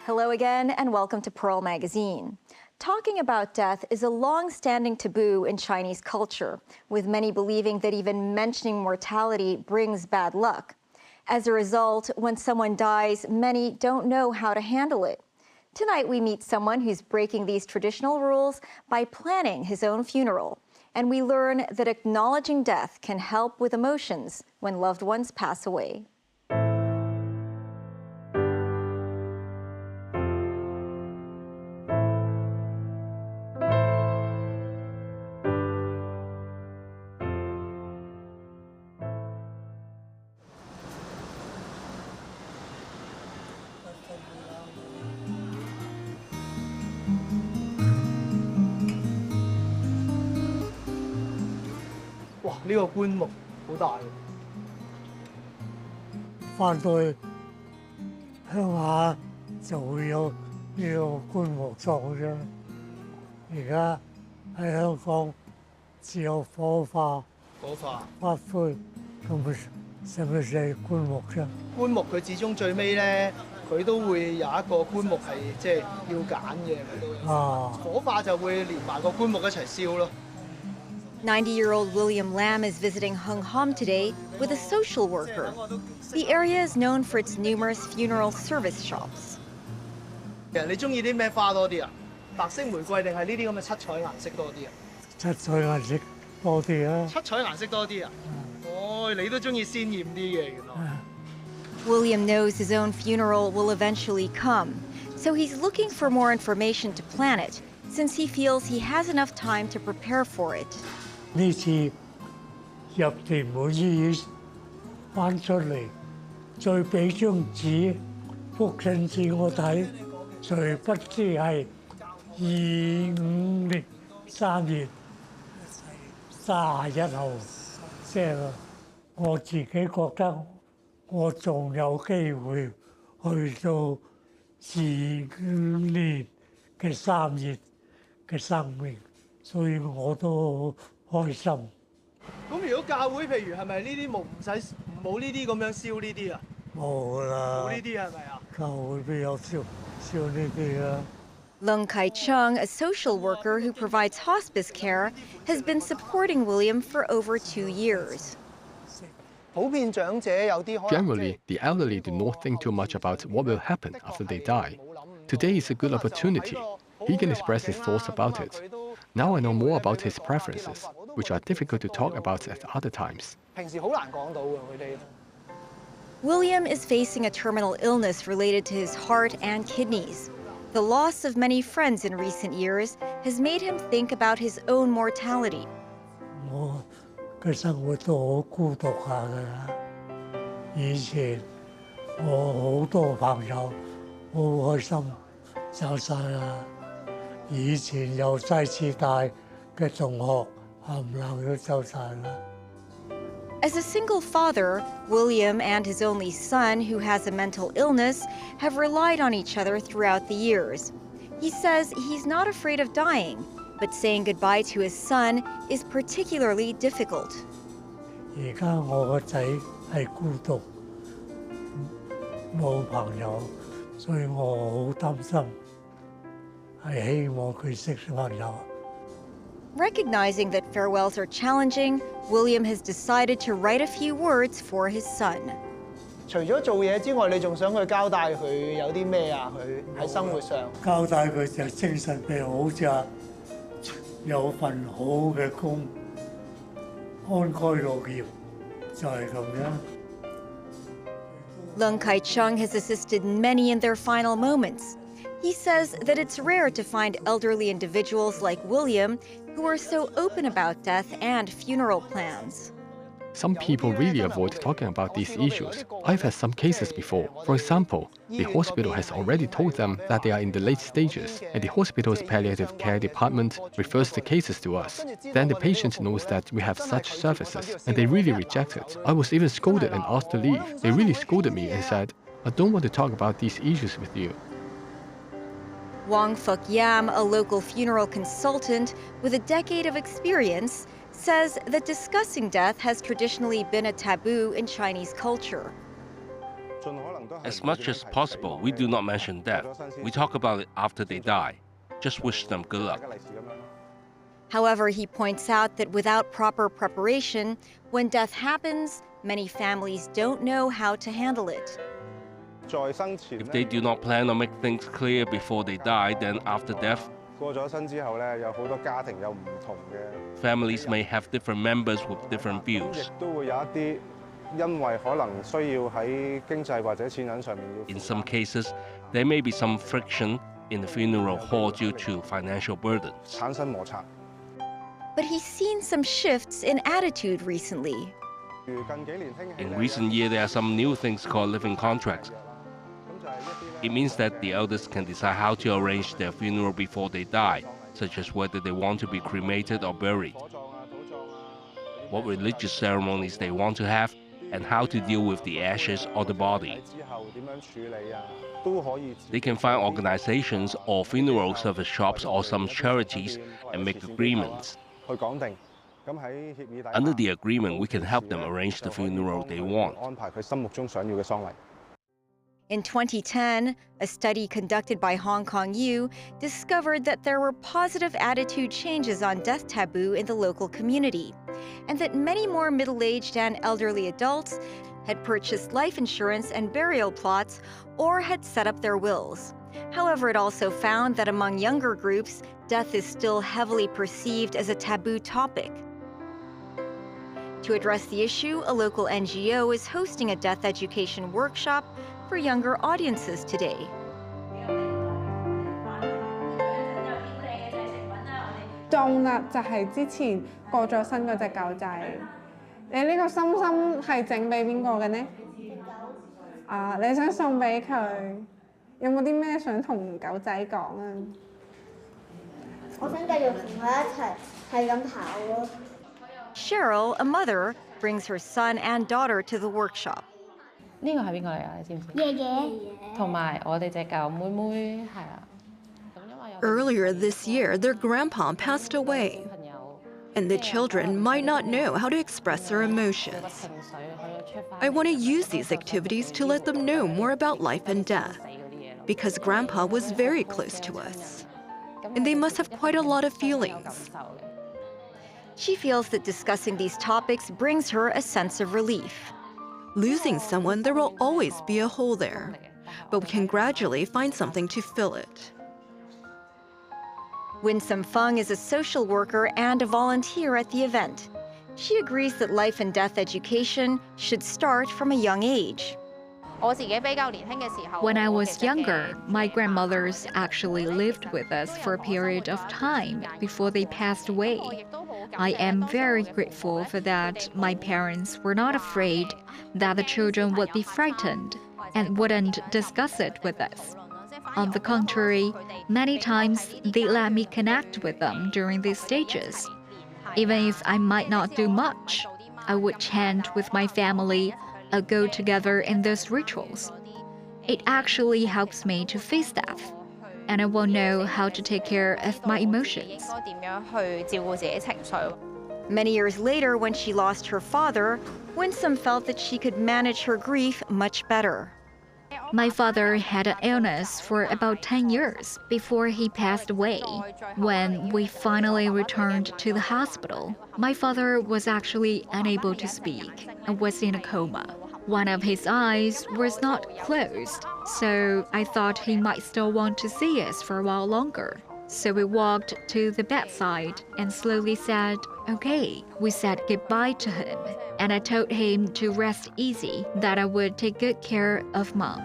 Hello again, and welcome to Pearl Magazine. Talking about death is a long-standing taboo in Chinese culture, with many believing that even mentioning mortality brings bad luck. As a result, when someone dies, many don't know how to handle it. Tonight, we meet someone who's breaking these traditional rules by planning his own funeral. And we learn that acknowledging death can help with emotions when loved ones pass away.哇！呢個棺木好大喎。翻到去鄉下就會有呢個棺木葬啫。而家喺香港只有火化、骨灰，咁使唔使棺木啫？棺木佢始終最尾咧，佢都會有一個棺木係即係要揀嘅，佢都有。火化就會連埋個棺木一齊燒咯。90-year-old William Lam is visiting Hung Hom today with a social worker. The area is known for its numerous funeral service shops. 你中意啲咩花多啲啊？白色玫瑰定係呢啲咁嘅七彩顏色多啲啊？七彩顏色多啲啊！七彩顏色多啲啊？哦，你都中意鮮豔啲嘅原來。William knows his own funeral will eventually come, so he's looking for more information to plan it, since he feels he has enough time to prepare for it. 呢次入屯門醫院翻出嚟，再俾張紙覆診紙我睇，誰不知係25年3月31號，即係我自己覺得我仲有機會去到25年嘅3月嘅生命，所以我都開心。咁如果教會譬如係咪呢啲木冇呢啲咁樣燒呢啲啊？冇啦。冇呢啲係咪啊？教會邊有燒呢啲啊？ Lung Kai-chung, a social worker who provides hospice care, has been supporting William for over 2 years. Generally, the elderly do not think too much about what will happen after they die. Today is a good opportunity. He can express his thoughts about it. Now I know more about his preferences, which are difficult to talk about at other times. William is facing a terminal illness related to his heart and kidneys. The loss of many friends in recent years has made him think about his own mortality. 我嘅生活都好孤獨下㗎啦。以前我好多朋友，好開心，走晒啦。以前由細至大嘅同學冚唪唥都走晒啦。 As a single father, William and his only son, who has a mental illness, have relied on each other throughout the years. He says he's not afraid of dying, but saying goodbye to his son is particularly difficult. 而家我個仔係孤獨，冇朋友，所以我好擔心，係希望佢識朋友。 Recognizing that farewells are challenging, William has decided to write a few words for his son. 除咗做嘢之外，你仲想佢交代佢有啲咩啊？佢喺生活上交代佢就精神病好啫，有份好嘅工，安居樂業，就係咁樣。 Lung Kai-chung has assisted many in their final moments. He says that it's rare to find elderly individuals like William who are so open about death and funeral plans. Some people really avoid talking about these issues. I've had some cases before. For example, the hospital has already told them that they are in the late stages, and the hospital's palliative care department refers the cases to us. Then the patient knows that we have such services, and they really reject it. I was even scolded and asked to leave. They really scolded me and said, "I don't want to talk about these issues with you." Wang Fuk Yam, a local funeral consultant with a decade of experience, says that discussing death has traditionally been a taboo in Chinese culture. As much as possible, we do not mention death. We talk about it after they die. Just wish them good luck. However, he points out that without proper preparation, when death happens, many families don't know how to handle it. If they do not plan or make things clear before they die, then after death, families may have different members with different views. In some cases, there may be some friction in the funeral hall due to financial burdens. But he's seen some shifts in attitude recently. In recent years, there are some new things called living contracts. It means that the elders can decide how to arrange their funeral before they die, such as whether they want to be cremated or buried, what religious ceremonies they want to have, and how to deal with the ashes or the body. They can find organizations or funeral service shops or some charities and make agreements. Under the agreement, we can help them arrange the funeral they want. In 2010, a study conducted by Hong Kong U discovered that there were positive attitude changes on death taboo in the local community, and that many more middle-aged and elderly adults had purchased life insurance and burial plots or had set up their wills. However, it also found that among younger groups, death is still heavily perceived as a taboo topic. To address the issue, a local NGO is hosting a death education workshop for younger audiences today. 中啦，就係之前過咗身嗰隻狗仔。你呢個心心係整俾邊個嘅呢？啊，你想送俾佢？有冇啲咩想同狗仔講啊？我想繼續同佢一齊係咁跑咯。 Cheryl, a mother, brings her son and daughter to the workshop. 呢個係邊個嚟啊？你知唔知？爺爺。同埋我哋隻狗妹妹係啊。 Earlier this year, their grandpa passed away, and the children might not know how to express their emotions. I want to use these activities to let them know more about life and death, because grandpa was very close to us, and they must have quite a lot of feelings. She feels that discussing these topics brings her a sense of relief. Losing someone, there will always be a hole there, but we can gradually find something to fill it. Winsome Fung is a social worker and a volunteer at the event. She agrees that life and death education should start from a young age. When I was younger, my grandmothers actually lived with us for a period of time before they passed away. I am very grateful for that. My parents were not afraid that the children would be frightened and wouldn't discuss it with us. On the contrary, many times they let me connect with them during these stages. Even if I might not do much, I would chant with my family or go together in those rituals. It actually helps me to face death, and I will know how to take care of my emotions. Many years later, when she lost her father, Winsome felt that she could manage her grief much better. My father had an illness for about 10 years before he passed away. When we finally returned to the hospital, my father was actually unable to speak and was in a coma. One of his eyes was not closed, so I thought he might still want to see us for a while longer. So we walked to the bedside and slowly said, okay. We said goodbye to him, and I told him to rest easy, that I would take good care of Mom.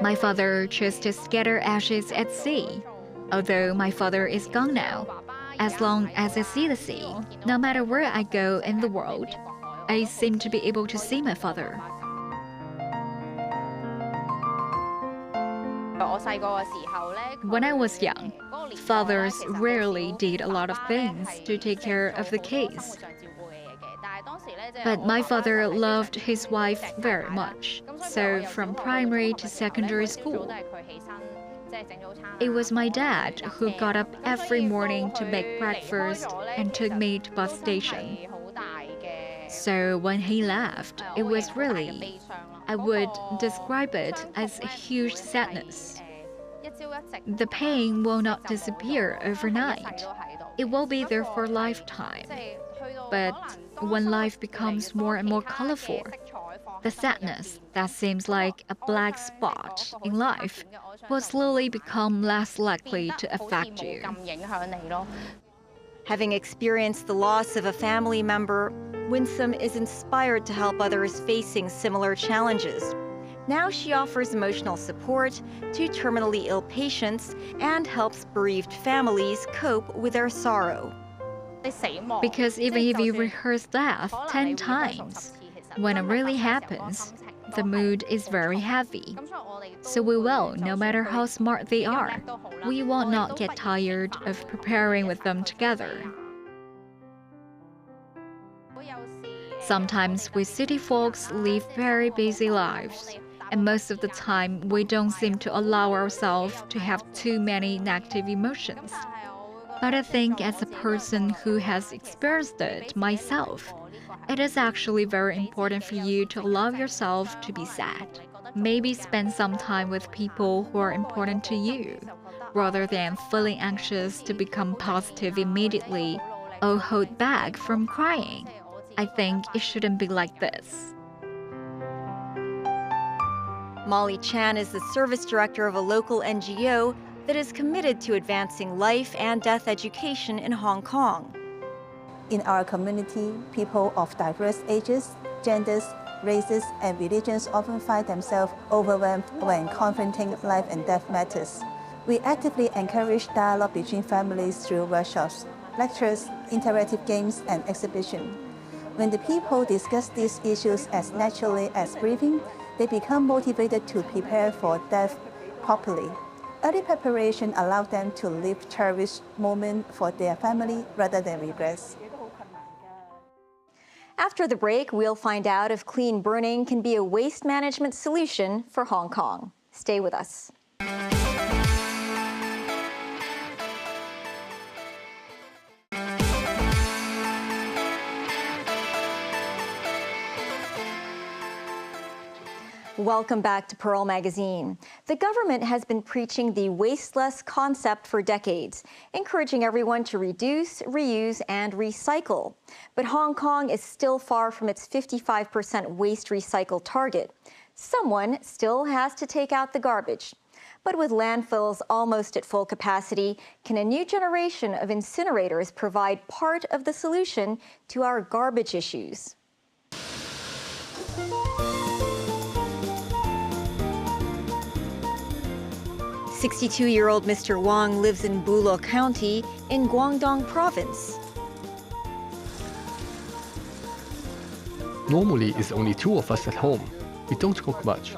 My father chose to scatter ashes at sea. Although my father is gone now, as long as I see the sea, no matter where I go in the world, I seem to be able to see my father. When I was young, fathers rarely did a lot of things to take care of the kids. But my father loved his wife very much, so from primary to secondary school, It was my dad who got up every morning to make breakfast and took me to bus station. So when he left, it was really, I would describe it as a huge sadness. The pain will not disappear overnight. It will be there for a lifetime. But when life becomes more and more colorful, the sadness that seems like a black spot in life will slowly become less likely to affect you. Having experienced the loss of a family member, Winsome is inspired to help others facing similar challenges. Now she offers emotional support to terminally ill patients and helps bereaved families cope with their sorrow. Because even if you rehearse death 10 times, when it really happens, the mood is very heavy. So we will, no matter how smart they are, we will not get tired of preparing with them together. Sometimes we city folks live very busy lives, and most of the time we don't seem to allow ourselves to have too many negative emotions. But I think as a person who has experienced it myself, it is actually very important for you to allow yourself to be sad. Maybe spend some time with people who are important to you, rather than feeling anxious to become positive immediately or hold back from crying. I think it shouldn't be like this. Molly Chan is the service director of a local NGO that is committed to advancing life and death education in Hong Kong. In our community, people of diverse ages, genders, races, and religions often find themselves overwhelmed when confronting life and death matters. We actively encourage dialogue between families through workshops, lectures, interactive games, and exhibitions. When the people discuss these issues as naturally as breathing, they become motivated to prepare for death properly. Early preparation allows them to live cherished moments for their family rather than regrets. After the break, we'll find out if clean burning can be a waste management solution for Hong Kong. Stay with us. Welcome back to Pearl Magazine. The government has been preaching the wasteless concept for decades, encouraging everyone to reduce, reuse, and recycle. But Hong Kong is still far from its 55% waste recycle target. Someone still has to take out the garbage. But with landfills almost at full capacity, can a new generation of incinerators provide part of the solution to our garbage issues? 62-year-old Mr. Wang lives in Bulo County in Guangdong Province. Normally, it's only two of us at home. We don't cook much.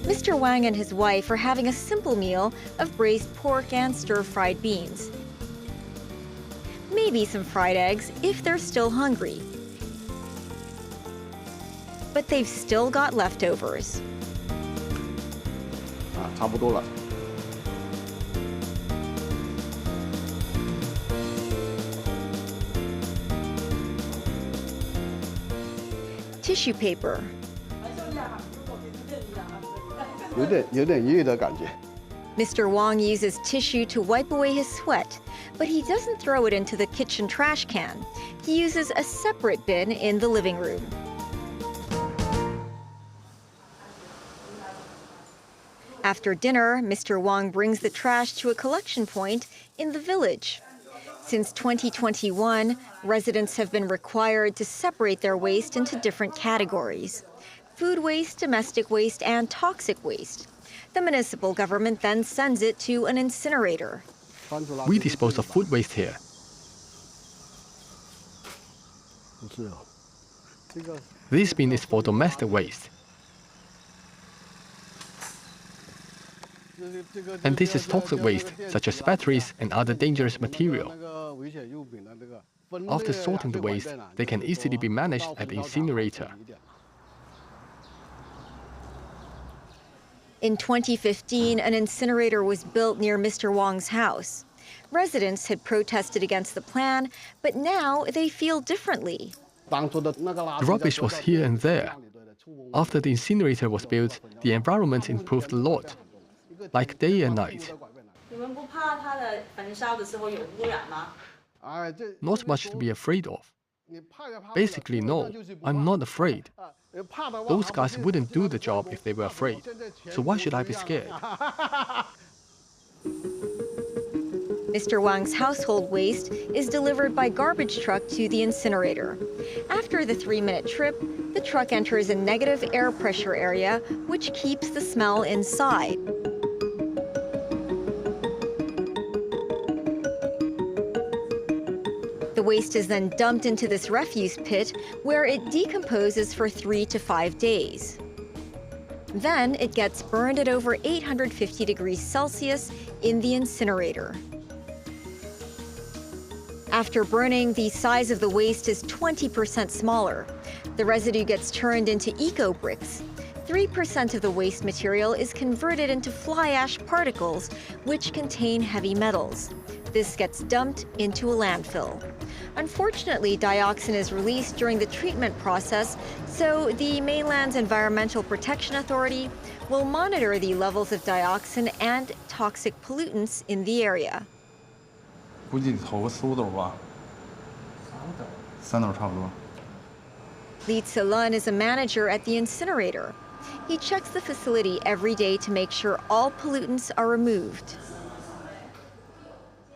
Mr. Wang and his wife are having a simple meal of braised pork and stir-fried beans. Maybe some fried eggs if they're still hungry. But they've still got leftovers. 差不多了。 Tissue paper. 有点硬的感觉。 Mr. Wang uses tissue to wipe away his sweat, but he doesn't throw it into the kitchen trash can. He uses a separate bin in the living room. After dinner, Mr. Wang brings the trash to a collection point in the village. Since 2021, residents have been required to separate their waste into different categories: food waste, domestic waste, and toxic waste. The municipal government then sends it to an incinerator. We dispose of food waste here. This bin is for domestic waste. And this is toxic waste, such as batteries and other dangerous material. After sorting the waste, they can easily be managed at the incinerator. In 2015, an incinerator was built near Mr. Wang's house. Residents had protested against the plan, but now they feel differently. The rubbish was here and there. After the incinerator was built, the environment improved a lot, like day and night. Not much to be afraid of. Basically, no, I'm not afraid. Those guys wouldn't do the job if they were afraid, so why should I be scared? Mr. Wang's household waste is delivered by garbage truck to the incinerator. After the 3-minute trip, the truck enters a negative air pressure area, which keeps the smell inside. The waste is then dumped into this refuse pit, where it decomposes for 3 to 5 days. Then it gets burned at over 850 degrees Celsius in the incinerator. After burning, the size of the waste is 20% smaller. The residue gets turned into eco-bricks. 3% of the waste material is converted into fly ash particles, which contain heavy metals. This gets dumped into a landfill. Unfortunately, dioxin is released during the treatment process, so the Mainland's Environmental Protection Authority will monitor the levels of dioxin and toxic pollutants in the area. Li Tselun is a manager at the incinerator. He checks the facility every day to make sure all pollutants are removed.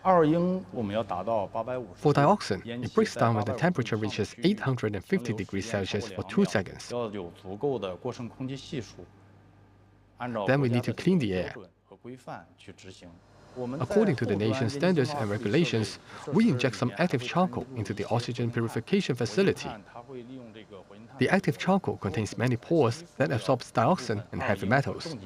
For dioxin, it breaks down when the temperature reaches 850 degrees Celsius for 2 seconds. Then we need to clean the air. According to the nation's standards and regulations, we inject some active charcoal into the oxygen purification facility. The active charcoal contains many pores that absorbs dioxin and heavy metals.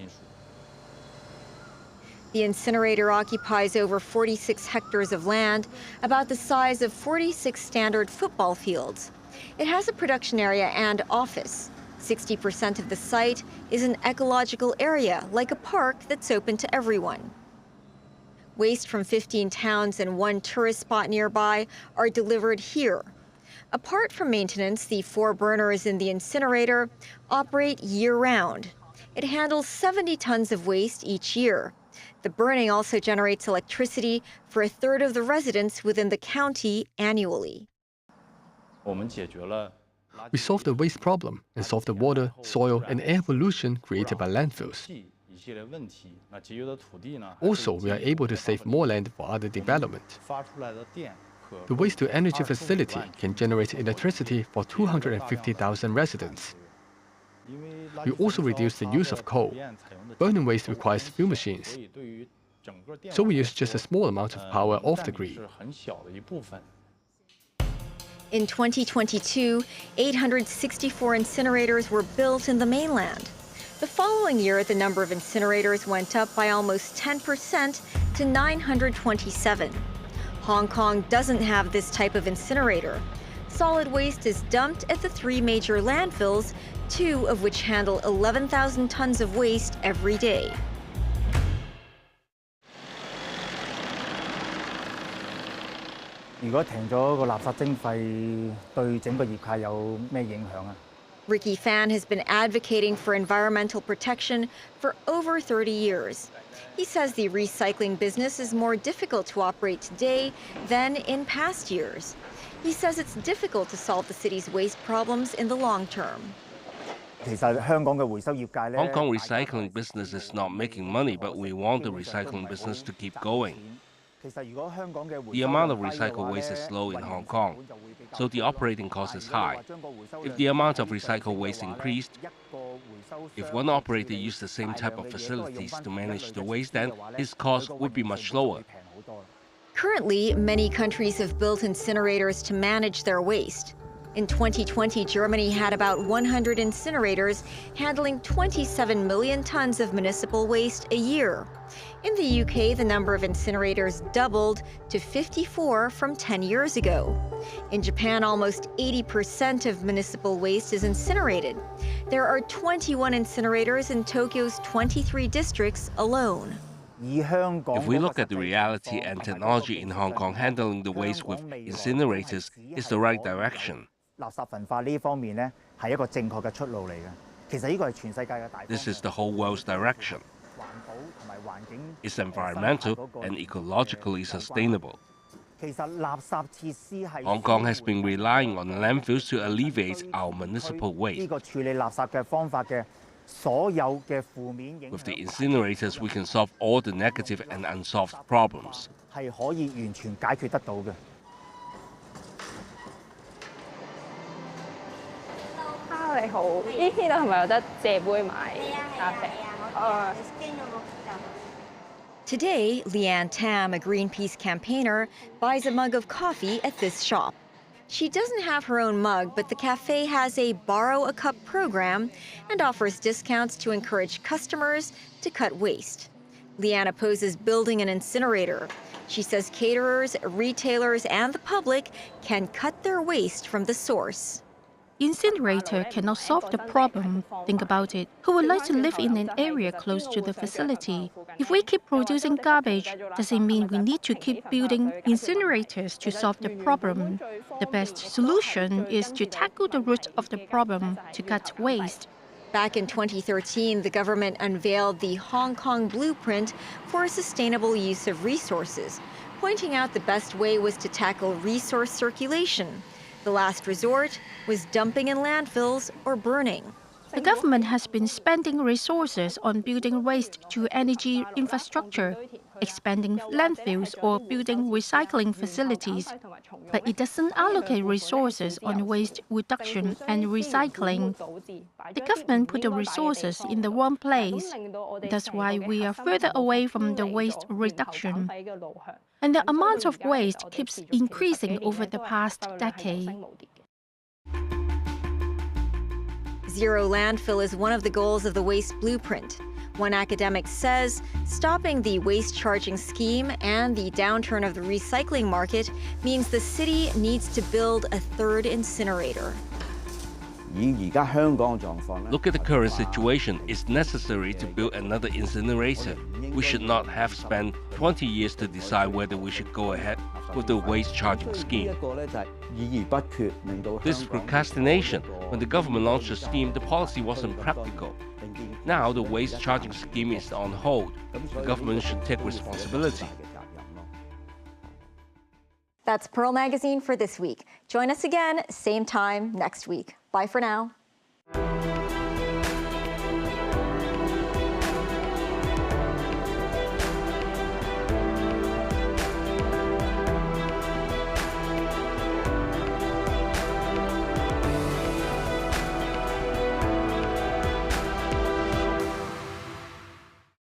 The incinerator occupies over 46 hectares of land, about the size of 46 standard football fields. It has a production area and office. 60% of the site is an ecological area, like a park that's open to everyone. Waste from 15 towns and 1 tourist spot nearby are delivered here. Apart from maintenance, the 4 burners in the incinerator operate year-round. It handles 70 tons of waste each year. The burning also generates electricity for 1/3 of the residents within the county annually. We solved the waste problem and solved the water, soil, and air pollution created by landfills. Also, we are able to save more land for other development. The waste-to-energy facility can generate electricity for 250,000 residents. We also reduce the use of coal. Burning waste requires few machines, so we use just a small amount of power off the grid. In 2022, 864 incinerators were built in the mainland. The following year, the number of incinerators went up by almost 10% to 927. Hong Kong doesn't have this type of incinerator. Solid waste is dumped at the 3 major landfills, 2 of which handle 11,000 tons of waste every day. Ricky Fan has been advocating for environmental protection for over 30 years. He says the recycling business is more difficult to operate today than in past years. He says it's difficult to solve the city's waste problems in the long term. Hong Kong recycling business is not making money, but we want the recycling business to keep going. The amount of recycled waste is low in Hong Kong, so the operating cost is high. If the amount of recycled waste increased, if one operator used the same type of facilities to manage the waste, then his cost would be much lower. Currently, many countries have built incinerators to manage their waste. In 2020, Germany had about 100 incinerators handling 27 million tons of municipal waste a year. In the UK, the number of incinerators doubled to 54 from 10 years ago. In Japan, almost 80% of municipal waste is incinerated. There are 21 incinerators in Tokyo's 23 districts alone. If we look at the reality and technology in Hong Kong, handling the waste with incinerators is the right direction. This is the whole world's direction. It's environmental and ecologically sustainable. Hong Kong has been relying on landfills to alleviate our municipal waste. With the incinerators, we can solve all the negative and unsolved problems. Today, Leanne Tam, a Greenpeace campaigner, buys a mug of coffee at this shop. She doesn't have her own mug, but the cafe has a borrow a cup program and offers discounts to encourage customers to cut waste. Leanne opposes building an incinerator. She says caterers, retailers, and the public can cut their waste from the source. Incinerator cannot solve the problem. Think about it. Who would like to live in an area close to the facility? If we keep producing garbage, does it mean we need to keep building incinerators to solve the problem? The best solution is to tackle the root of the problem, to cut waste. Back in 2013, the government unveiled the Hong Kong Blueprint for a sustainable use of resources, pointing out the best way was to tackle resource circulation. The last resort was dumping in landfills or burning. The government has been spending resources on building waste-to-energy infrastructure, expanding landfills or building recycling facilities. But it doesn't allocate resources on waste reduction and recycling. The government put the resources in the wrong place. That's why we are further away from the waste reduction. And the amount of waste keeps increasing over the past decade. Zero landfill is one of the goals of the Waste Blueprint. One academic says stopping the waste charging scheme and the downturn of the recycling market means the city needs to build a third incinerator. Look at the current situation. It's necessary to build another incinerator. We should not have spent 20 years to decide whether we should go ahead with the waste charging scheme. This is procrastination. When the government launched the scheme, the policy wasn't practical. Now the waste charging scheme is on hold. The government should take responsibility. That's Pearl Magazine for this week. Join us again, same time next week. Bye for now.